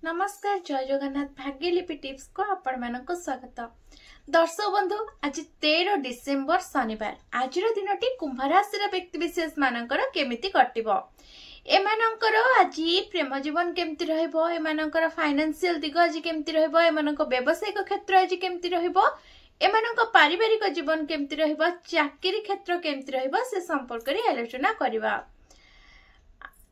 नमस्कार जय जगन्नाथ भाग्यलिपि टिप्स को आपण मानक स्वागत। दर्शक बंधु आज 13 डिसेम्बर शनिवार आज दिनटी कुंभ राशि व्यक्ति विशेष मानकर केमिति कटिबो एमानकर आज प्रेम जीवन केमती रहइबो एमानकर फाइनेंशियल दिग आज केमती रहइबो एमानक व्यवसायिक क्षेत्र आज केमती रहइबो एमानक पारिवारिक जीवन केमती रहइबो चाकरी क्षेत्र केमती रहइबो से संपर्क रे आलोचना करबा।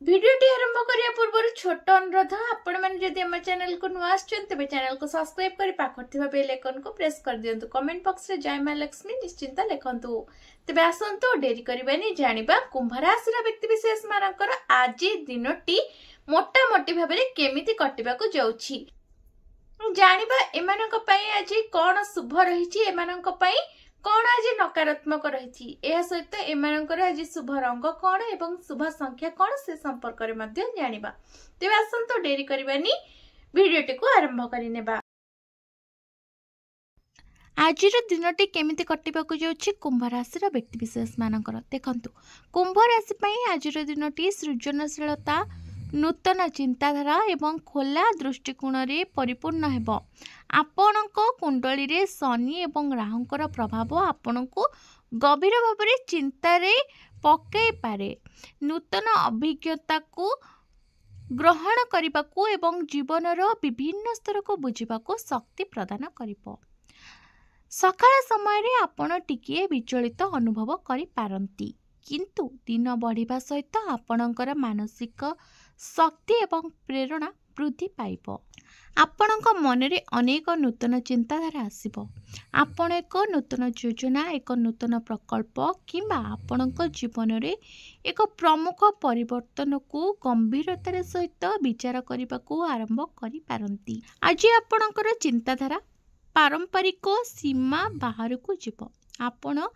भिडियोटी आरंभ करिया पूर्व छोट अनुरोध आपण माने जदि हम चैनल को नुआ आछन तबे चैनल को सब्सक्राइब करी पाखर थिबा बेल आइकन को प्रेस कर दियंतु। कमेंट बॉक्स रे जय मां लक्ष्मी निश्चिंत लिखंतु। तबे आसंतु डेरी करबानी जानिबा कुंभ राशि रा व्यक्ति विशेष मानकर आज दिनटी मोटा मोटी भाबरे केमिति कटिबा को जाउछि जानिबा। एमानक पई आज कोन शुभ रहिछि एमानक पई कौन आज नकारात्मक रही सहित एमानकर आज शुभ रंग कौन एवं शुभ संख्या कौन से संपर्क रे मध्य जानिबा। तेबे आसंतो डेरी करबानी भिडियोटी को आरंभ करिनेबा। आज दिनटी केमिति कटिबा को जाउछि कुंभ राशि व्यक्ति विशेष मानकर देखंतु। कुंभ राशि पई आज दिनटी सृजनशीलता नूतन चिंताधारा एवं खोला दृष्टिकोण रे परिपूर्ण हेबो। आपणको कुंडली रे शनि एवं राहुंकर प्रभाव आपणको गभीर भाव रे चिंता रे पकाई पारे। नूतन अभिज्ञता को ग्रहण करने को एवं जीवनर विभिन्न स्तर को बुझा को शक्ति प्रदान करिबो। सकाळ समय रे आपण टिकिए विचलित अनुभव करि पारंती किंतु दिन बढ़िबा सहित आपणकर मानसिक शक्ति एवं प्रेरणा वृद्धि पाइब। आपणक मन रे अनेक नूतन चिंताधारा आसिबो। आपण एक नूतन योजना एक नूतन प्रकल्प किंबा आपणक जीवन रे एक प्रमुख परिवर्तन को गंभीरतार सहित विचार करने को आरंभ करि पारंती। आज आपणकर चिंताधारा पारंपरिक सीमा बाहर को जीव। आपण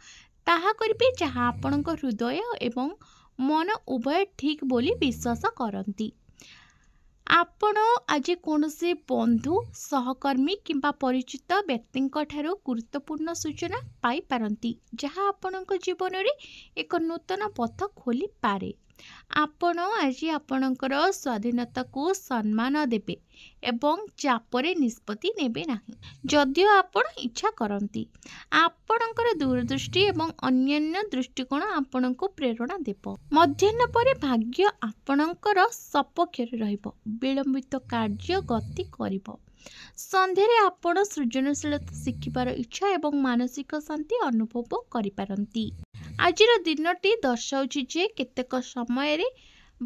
ताहा करिबे जहाँ आपणक हृदय एवं मन उभय ठीक बोली विश्वास करती। आपण आज कौन से बंधु सहकर्मी किंबा परिचित व्यक्ति गुरुत्वपूर्ण सूचना पाई पारंती जहाँ आपणक जीवन रे एक नूतन पथ खोली पारे। आपण आज आपणकर स्वाधीनता को सम्मान देबे एवं चापरे निष्पत्ति नेबे नाही। जदियो आपण इच्छा करंती आपणकर दूरदृष्टि एवं अन्यान्य दृष्टिकोण आपणको प्रेरणा देबो। मध्याह्न परे भाग्य आपणकर सपक्ष रे रहइबो। विलंबित कार्य गति करिबो। संध्यारे आपण सृजनशीलता शिखिबार इच्छा एवं मानसिक शांति अनुभव करि पारंती। आजिर दिनटी दर्शाउछि जे केतेक समय रे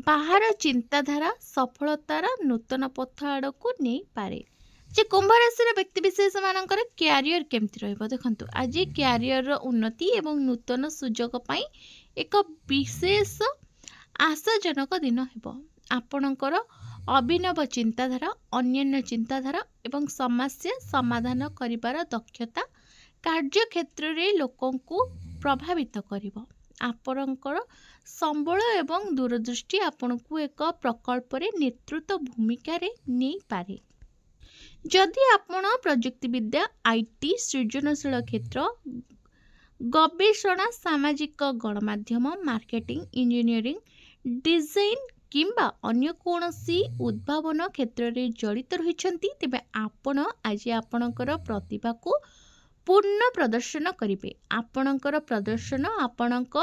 बाहर चिंताधारा सफलतार नूतन पथ आड़को नहीं पारे। जे कुंभ राशि व्यक्ति विशेष मानकर क्यारियर केमती रहइबो देखंतु। आज क्यारियर उन्नति एवं नूतन सुजोग पई एक विशेष आशाजनक दिन हेबो। आपणकर अभिनव चिंताधारा अन्यान्य चिंताधारा एवं समस्या समाधान करिबार दक्षता कार्य क्षेत्र रे लोकों को प्रभावित करिबो। आपणकर संबल एवं दूरदृष्टि आपणको एक प्रकल्प रे नेतृत्व भूमिका रे नहीं पारे। जदि आपण प्रजुक्ति विद्या आईटी सृजनशील क्षेत्र गवेषणा सामाजिक गणमाध्यम मार्केटिंग इंजीनियरिंग डिजाइन किंबा अन्य कोनसी उद्भावन क्षेत्र रे जड़ित रहिछंती तेबे आपण आज आपणकर प्रतिभा को पूर्ण प्रदर्शन करिवे। आपणकर प्रदर्शन आपणक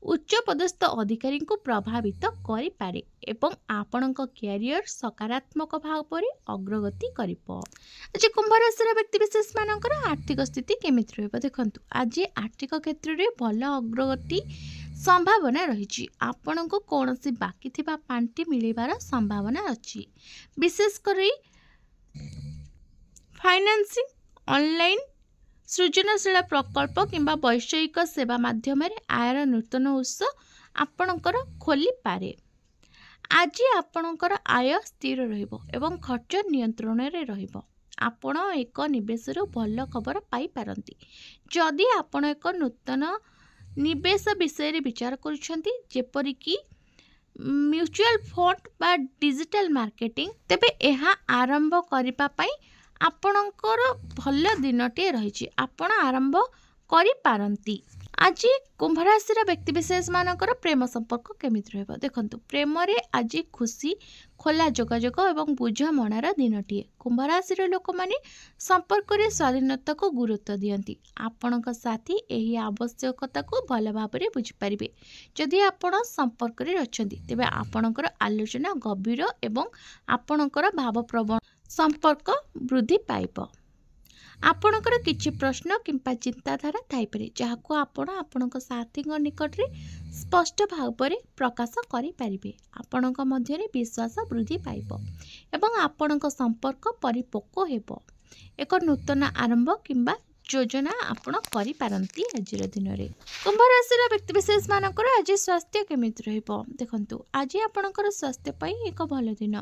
उच्च पदस्थ अधिकारी को प्रभावित करि पारे एवं आपणक कैरियर सकारात्मक भाव रे अग्रगति करिवो। आज कुंभ राशि व्यक्ति विशेष मानकर आर्थिक स्थिति केमिति रहइबो देखंतु। आज आर्थिक क्षेत्र रे भल अग्रगति संभावना रही। आपण को कौन सी बाकी थिबा पांटी मिलिबार संभावना अच्छी। विशेषकर फाइनेंसिंग ऑनलाइन सृजनशील प्रकल्प किंबा वैषयिक सेवा माध्यम आयर नूतन उत्स आपणकर खोली पारे। आज आपणकर आय स्थिर रहिबो एवं खर्च नियंत्रण रे रहिबो। आपण एक निवेश भल खबर पाई पारंती। जदि आपण एक नूतन निवेश विषय रे विचार करुछंती जेपरि कि म्यूचुअल फंड बा डिजिटल मार्केटिंग तेबे एहा आरंभ करिपा पई आपणकर भल दिनटे रही। आपण आरंभ करि पारंती। आज कुंभ राशि व्यक्तिशेष मानकर प्रेम संपर्क केमिति रहइबो देखंतु प्रेम रे आज खुशी खोला जोगाजोग और बुझमणार दिनटीए कुंभ राशि लोक माने संपर्क रे स्वाधीनता को गुरुत्व दियंती आपणक साथी एही आवश्यकता को भल भाव में बुझिपारे जदि आपण संपर्क रे अछंती तेबे आपणकर आलोचना गभीर एवं आपणकर भावप्रवण संपर्क वृद्धि पाइब आपणकर किछि प्रश्न किंपा चिंताधारा थाइपरे जहाको आपण आपणक साथी निकट रे स्पष्ट भाव में प्रकाश करि परिबे आपणक मध्य रे विश्वास वृद्धि पाइब एवं आपणक संपर्क परिपक्व हेबो एक नूतन आरंभ किंबा योजना आपण करि पारंती आज दिन में कुंभ राशि व्यक्तिशेष मानकर आज स्वास्थ्य केमिति रहइबो देखंतु आज आपणकर स्वास्थ्य पई एक भल दिन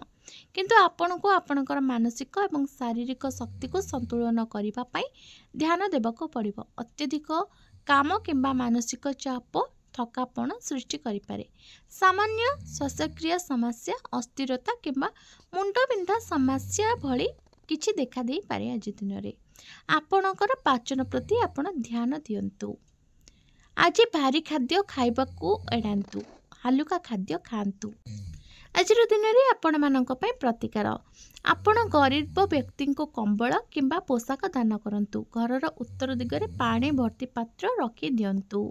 किंतु आपण को आपणकर मानसिक एवं शारीरिक शक्ति को संतुलन करिबा पई ध्यान देबाको पड़िबो अत्यधिक काम किंबा मानसिक चाप थकापन सृष्टि करि पारे सामान्य श्वासक्रिया समस्या अस्थिरता किंबा मुंडबिंधा समस्या भली किछि देखा देई पारे आज दिन में आपणकर पाचन प्रति आपण ध्यान दियंतु आज भारी खाद्य खाइबाकू एड़ांतु हालुका खाद्य खांतु आज दिन में आपण मानक पई प्रतिकार आपण गरीब व्यक्ति को कंबल किंबा पोशाक दान करंतु घरर उत्तर दिगरे पानी भर्ती पात्र रखी दियंतु।